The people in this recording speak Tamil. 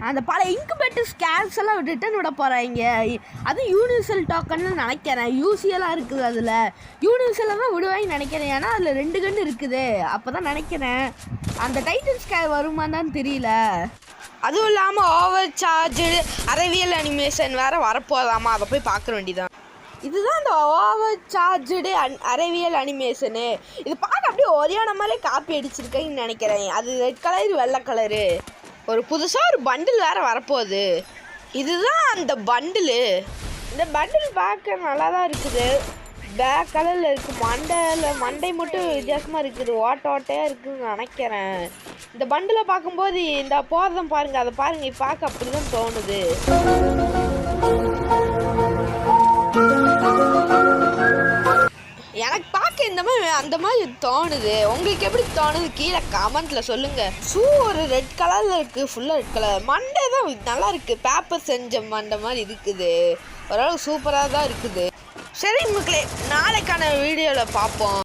அந்த பழைய இன்குபேட்டர் ஸ்கேர்ஸ் எல்லாம் ரிட்டர்ன் விட போகிறாங்க. அதுவும் யூனிவர்சல் டோக்கன்னு நினைக்கிறேன். யூசியெல்லாம் இருக்குது அதில். யூனிவர்சலில் தான் விடுவாங்கன்னு நினைக்கிறேன். ஏன்னா அதில் 2 கன்று இருக்குது. அப்போ தான் நினைக்கிறேன். அந்த டைட்டன் ஸ்கேர் வருமானு தெரியல. அதுவும் இல்லாமல் ஓவர் சார்ஜு அறிவியல் அனிமேஷன் வேறு வரப்போதாமா. அதை போய் பார்க்க வேண்டியதான். இதுதான் இந்த ஓவர் சார்ஜு அறிவியல் அனிமேஷனு. இது பார்க்க அப்படியே ஒரேயான மாதிரி காப்பி அடிச்சிருக்கேன்னு நினைக்கிறேன். அது ரெட் கலர் வெள்ளை கலரு. ஒரு புதுசாக ஒரு பண்டில் வேறு வரப்போகுது. இதுதான் அந்த பண்டிலு. இந்த பண்டில் பார்க்க நல்லா தான் இருக்குது. பேக் கலரில் இருக்குது. மண்டை மட்டும் வித்தியாசமாக இருக்குது. ஓட்டையாக இருக்குதுன்னு நினைக்கிறேன். இந்த பண்டிலை பார்க்கும்போது இந்த போகிறதும் பாருங்கள். அதை பாருங்கள். பார்க்க அப்படி தான் தோணுது. எனக்கு பார்க்க அந்த மாதிரி தோணுது. உங்களுக்கு எப்படி தோணுது கீழே கமெண்ட்டில் சொல்லுங்கள். ஷூ ஒரு ரெட் கலரில் இருக்குது. ஃபுல்லாக ரெட் கலர். மண்டை தான் நல்லா இருக்குது. பேப்பர் செஞ்ச மண்டை மாதிரி இருக்குது. ஓரளவு சூப்பராக தான் இருக்குது. சரி மக்களே, நாளைக்கான வீடியோவில் பார்ப்போம்.